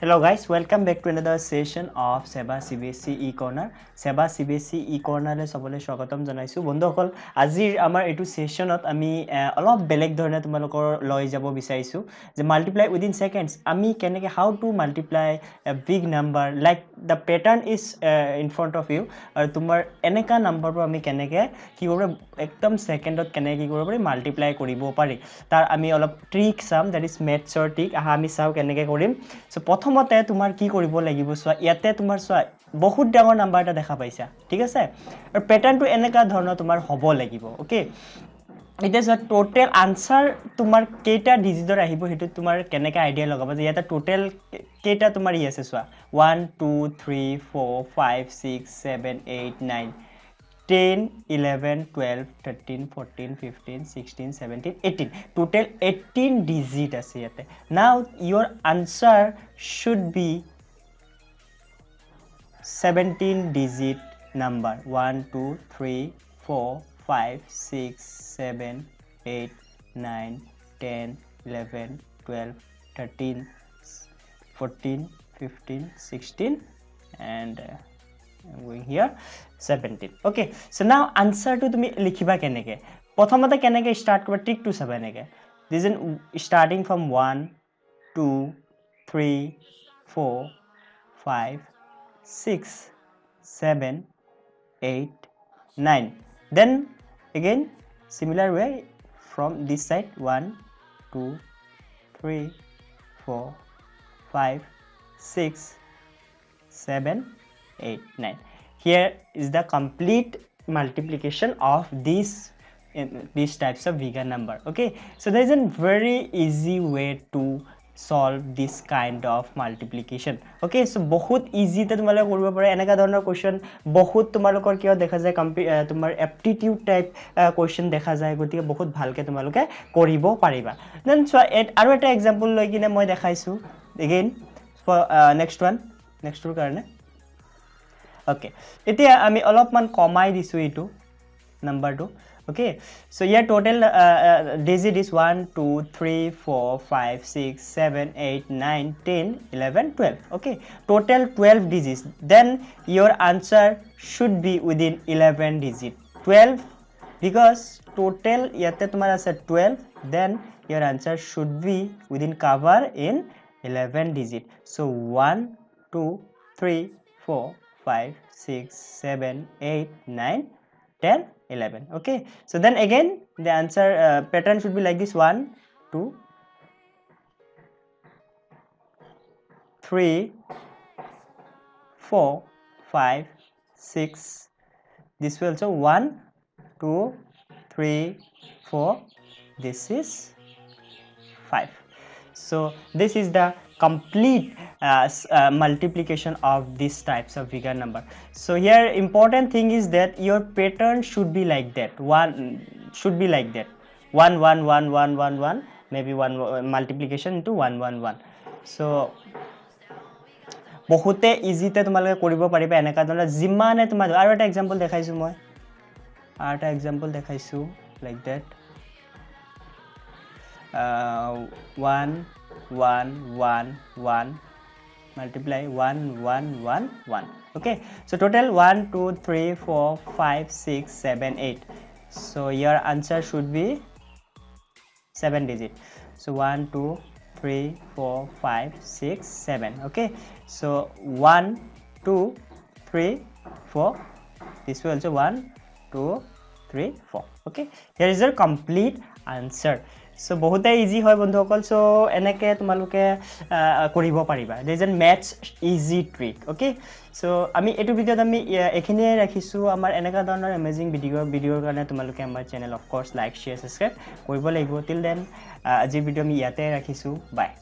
Hello guys, welcome back to another session of Seba CBSE E-Corner. Seba CBSE E-Corner le sabole স্বাগতম জনাইছো বন্ধুসকল আজিৰ আমাৰ এটো সেশনত আমি অলপ বেলেগ ধৰণে তোমালোকৰ লৈ যাব বিচাৰিছো যে মাল্টিপ্লাই উইদিন সেকেন্ডস আমি কেনেকে how to multiply a big number like the pattern is in front of you আৰু তোমাৰ এনেকা নাম্বাৰবোৰ আমি কেনেকে কি কৰিব একদম সেকেন্ডত কেনেকে কি কৰিব পাৰি মাল্টিপ্লাই কৰিব পাৰি তাৰ আমি অলপ ট্ৰিক চাম that is mathsৰ ট্ৰিক আমি চাও কেনেকে কৰিম সো প্ৰথমতে তোমাৰ কি কৰিব লাগিব সো ইয়াতে তোমাৰ সো বহুত ডাঙৰ নাম্বাৰ এটা দেখা পাইছা ঠিক আছে আৰু প্যাটাৰ্নটো এনেকা ধৰণৰ তোমাৰ হ'ব লাগিব okay It is a total answer তোমাৰ কেইটা ডিজিটৰ আহিব হেতু তোমাৰ কেনেকা আইডিয়া লগাবা যে ইয়াতে টোটাল কেইটা তোমাৰ ই আছে সোৱা 1 2 3 4 5 6 7 8 9 10 11 12 13 14 15 16 17 18 total 18 digit আছে ইয়াতে now your answer should be 17 digit number 1 2 3 4 5 6 7 8 9 10 11 12 13 14 15 16 and I'm going here 17 okay so now answer to tumi likhiba keneke prothomate keneke start korba trick to saba eneke this is starting from 1 2 3 4 5 6 7 8 9 then again similar way from this side 1 2 3 4 5 6 7 8 9 here is the complete multiplication of these types of bigger number okay so there is a very easy way to solve this kind of multiplication okay so bahut easy te tumale koribo pare enaka dhoroner question bahut tumalokor kiyo dekha jay tumar aptitude type question dekha jay gotike bahut bhalke tumaloke koribo pariba then so aru eta example loi kine moi dekhaisu again for next one next tour karone okay etia ami olopman komai disu etu number 2 okay so here total digit is 1 2 3 4 5 6 7 8 9 10 11 12 okay total 12 digits then your answer should be within 11 digit 12 because total yate tumar ase 12 then your answer should be within cover in 11 digit so 1 2 3 4 5 6 7 8 9 10 11 okay so then again the answer pattern should be like this 1 2 3 4 5 6 this will also 1 2 3 4 this is 5 so this is the complete multiplication of these types of bigger number so here important thing is that your pattern should be like that one should be like that 1 1 1 1 1 1 maybe one multiplication into 1 1 1 so bahute easy te tumaloke koribo pariba enaka dhona jimane tumar aru eta example dekhaisu moi aru eta example dekhaisu like that 1 1 1 1 multiply 1 1 1 1 okay so total 1 2 3 4 5 6 7 8 so your answer should be 7 digit so 1 2 3 4 5 6 7 okay so 1 2 3 4 this will also 1 2 3 4 okay here is your complete answer so bahut easy hoy bondhukol so enake tumaluke koribo pariba there is a maths easy trick okay so ami etu video ami ekhine rakhisu amar enaka dhoronor amazing video karone tumaluke amar channel of course like share subscribe koribo lagibo till then aji video mi yate rakhisu bye